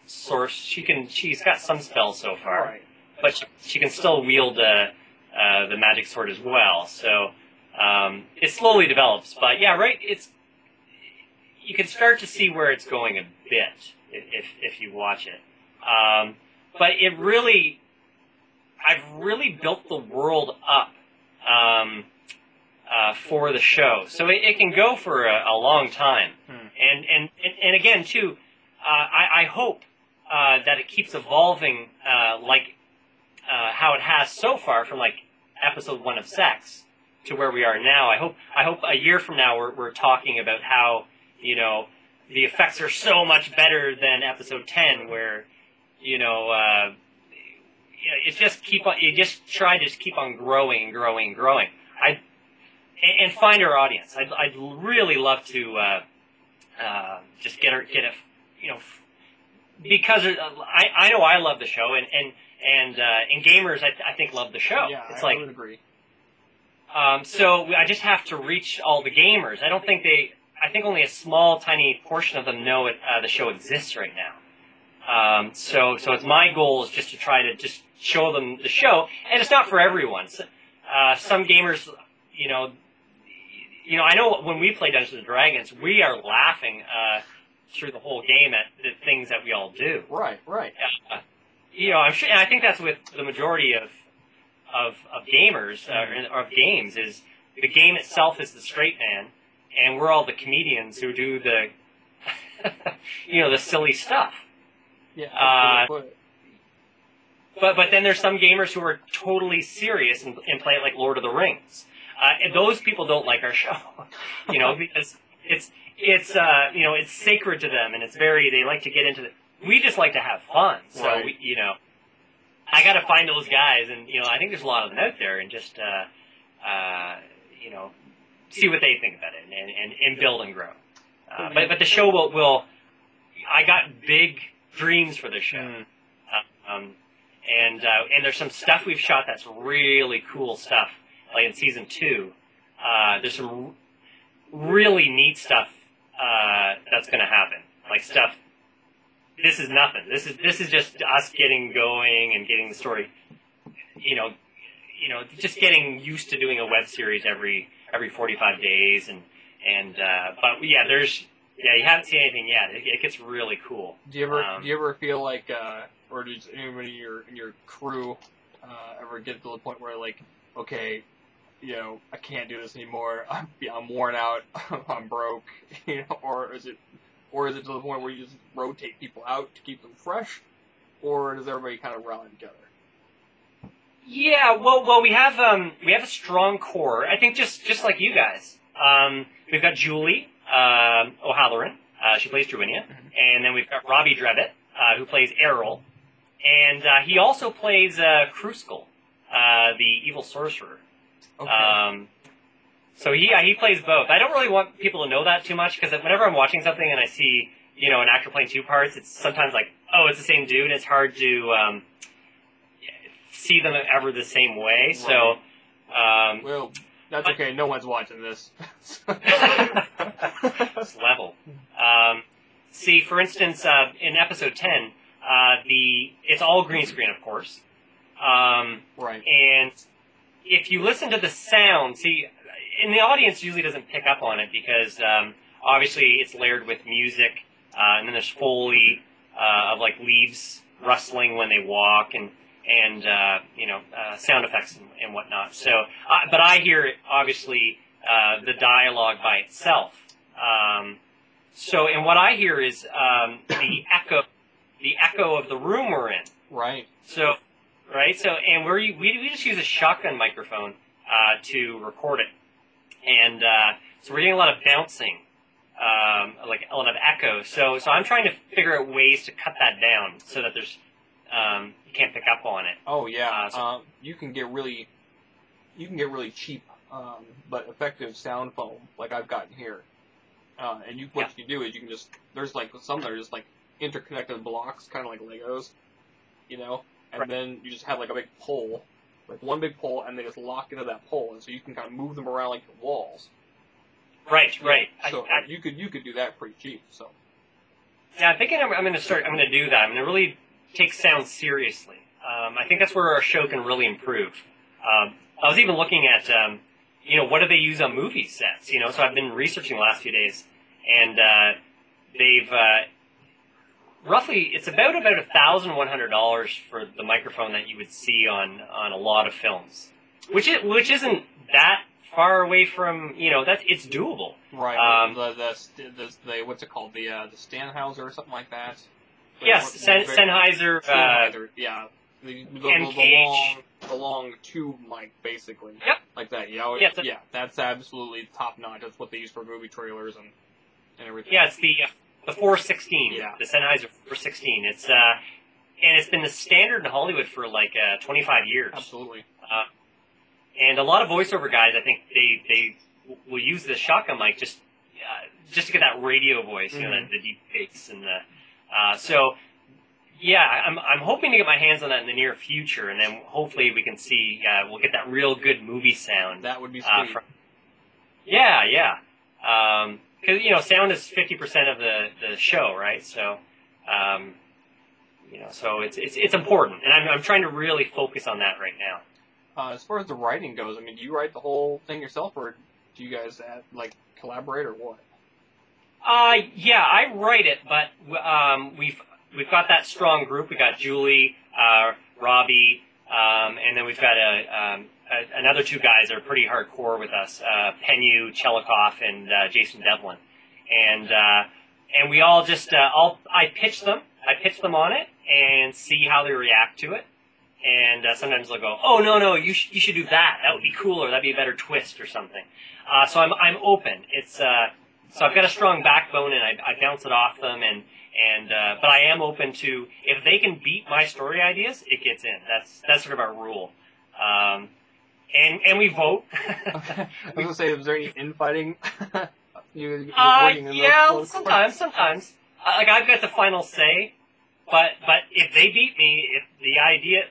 source. She's got some spells so far, Right. but she can still wield the magic sword as well. So it slowly develops. But yeah, right. You can start to see where it's going a bit if you watch it. But I've really built the world up for the show, so it can go for a long time. And again, too, I hope that it keeps evolving how it has so far from like episode 1 of Sex to where we are now. I hope a year from now we're talking about how the effects are so much better than episode 10, where it's just you just try to keep on growing and growing and growing. And find our audience. I'd really love to just get it, because I know I love the show, and gamers I think love the show. Yeah, it's I would agree. So I just have to reach all the gamers. I think only a small, tiny portion of them know the show exists right now. So it's my goal is just to try to just show them the show, and it's not for everyone. So, some gamers, I know when we play Dungeons and Dragons, we are laughing through the whole game at the things that we all do. Right. I'm sure, and I think that's with the majority of gamers or of games. Is the game itself is the straight man, and we're all the comedians who do the the silly stuff. Yeah. But then there's some gamers who are totally serious and play it like Lord of the Rings. And those people don't like our show, because it's sacred to them, and they like to get into it. We just like to have fun. So, right. I got to find those guys, and, I think there's a lot of them out there, and just, see what they think about it and build and grow. But the show will I got big dreams for this show. And there's some stuff we've shot that's really cool stuff. Like in season 2, there's some really neat stuff that's going to happen. Like stuff. This is nothing. This is just us getting going and getting the story. Just getting used to doing a web series every 45 days, but yeah, you haven't seen anything yet. It gets really cool. Do you ever feel like, or does anybody in your crew ever get to the point where like, okay, I can't do this anymore. I'm worn out. I'm broke. Or is it to the point where you just rotate people out to keep them fresh, or does everybody kind of rally together? Yeah, well, we have a strong core. I think just like you guys. We've got Julie O'Halloran. She plays Druinia, and then we've got Robbie Drevitt, who plays Errol, and he also plays Kruskal, the evil sorcerer. Okay. So he plays both. I don't really want people to know that too much, because whenever I'm watching something and I see an actor playing 2 parts, it's sometimes like, oh, it's the same dude. It's hard to see them ever the same way. Right. So, well, that's okay. No one's watching this. It's level. See, for instance, in episode 10, it's all green screen, of course. Right. And if you listen to the sound, and the audience usually doesn't pick up on it because obviously it's layered with music, and then there's Foley of like leaves rustling when they walk, and sound effects and whatnot. So, but I hear obviously the dialogue by itself. And what I hear is the echo of the room we're in. Right. So, and we just use a shotgun microphone to record it, and so we're getting a lot of bouncing, like a lot of echo. So I'm trying to figure out ways to cut that down so that there's you can't pick up on it. Oh yeah, you can get really cheap but effective sound foam like I've gotten here. And what you do is you can just there's like some that are just like interconnected blocks, kind of like Legos, and right. Then you just have like a big pole, like one big pole, and they just lock into that pole, and so you can kind of move them around like your walls. Right. So you could do that pretty cheap. So. Yeah, I think I'm going to start. I'm going to do that. I'm going to really take sound seriously. I think that's where our show can really improve. I was even looking at, what do they use on movie sets? So I've been researching the last few days, and they've roughly it's about $1,100 for the microphone that you would see on a lot of films, which isn't that far away from that it's doable. Right. The what's it called? The Stanhauser or something like that. Yes, Sennheiser. Sennheiser. Yeah. MKH. The long tube mic, basically. Yep. Like that. Yeah. That's absolutely top notch. That's what they use for movie trailers and everything. Yeah, it's the 416. Yeah. The Sennheiser 416. It's and it's been the standard in Hollywood for like 25 years. Absolutely. And a lot of voiceover guys, I think they will use the shotgun mic just to get that radio voice, the deep bass and the. So, yeah, I'm hoping to get my hands on that in the near future, and then hopefully we can see we'll get that real good movie sound. That would be sweet. Yeah. Because sound is 50% of the show, right? So, so it's important, and I'm trying to really focus on that right now. As far as the writing goes, do you write the whole thing yourself, or do you guys collaborate, or what? Yeah, I write it, but we've got that strong group. We got Julie, Robbie, and then we've got another two guys that are pretty hardcore with us, Penyu Chelikov and Jason Devlin, and we all just I pitch them on it and see how they react to it. And sometimes they'll go, "Oh no, you should do that. That would be cooler. That'd be a better twist or something." So I'm open. It's so I've got a strong backbone, and I bounce it off them, but I am open to if they can beat my story ideas, it gets in. That's sort of our rule. And we vote. I was gonna say, is there any infighting? Sometimes. Like I've got the final say, but if they beat me, if the idea.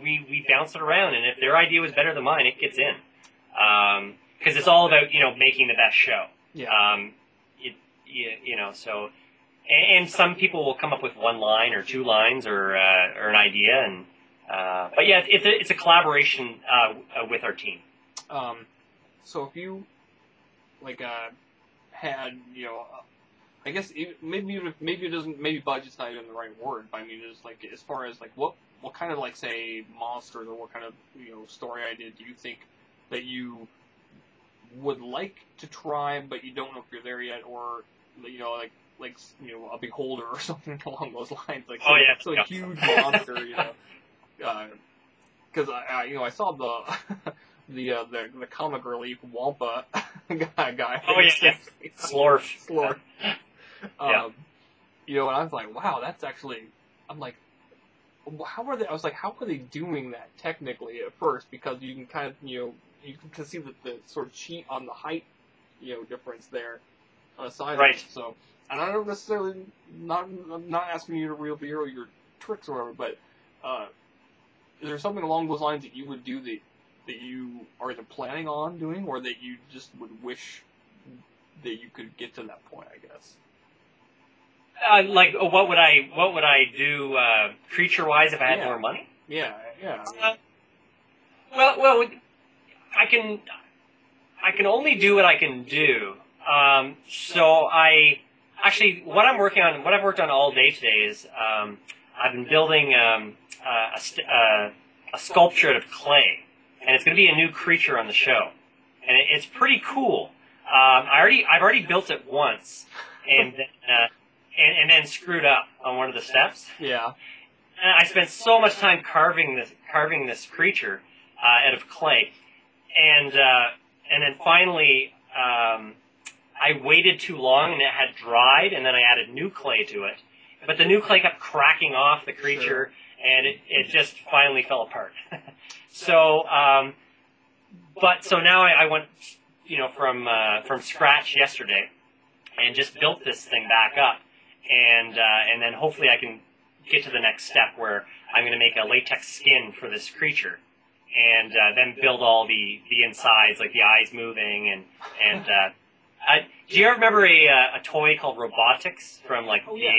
We bounce it around, and if their idea was better than mine, it gets in. Because it's all about, making the best show. Yeah. So, and some people will come up with one line or two lines or an idea, and but yeah, it's a collaboration with our team. So if you had I guess maybe budget's not even the right word, but just as far as what kind of say monsters or what kind of story idea do you think that you would like to try, but you don't know if you're there yet, or a beholder or something along those lines, a huge monster, because I saw the comic relief Wampa guy. Oh yeah. Slorf. And I was like, wow, that's actually. I'm like, how are they? I was like, how are they doing that technically at first? Because you can kind of, you can see the sort of cheat on the height, difference there on the side. Right. Of it. So, and I don't necessarily I'm not asking you to reveal your tricks or whatever, but is there something along those lines that you would do that you are either planning on doing, or that you just would wish that you could get to that point? I guess. What would I do creature-wise if I had more money? Yeah. Well, I can only do what I can do. So what I've worked on all day today is I've been building a sculpture out of clay, and it's going to be a new creature on the show, and it's pretty cool. I've already built it once, and then. And then screwed up on one of the steps. Yeah. And I spent so much time carving this creature out of clay, and then finally I waited too long and it had dried, and then I added new clay to it. But the new clay kept cracking off the creature, and it just finally fell apart. So now I went from scratch yesterday and just built this thing back up. And then hopefully I can get to the next step where I'm going to make a latex skin for this creature, and then build all the insides, like the eyes moving, and Do you ever remember a toy called Robotics from like Oh, the yeah.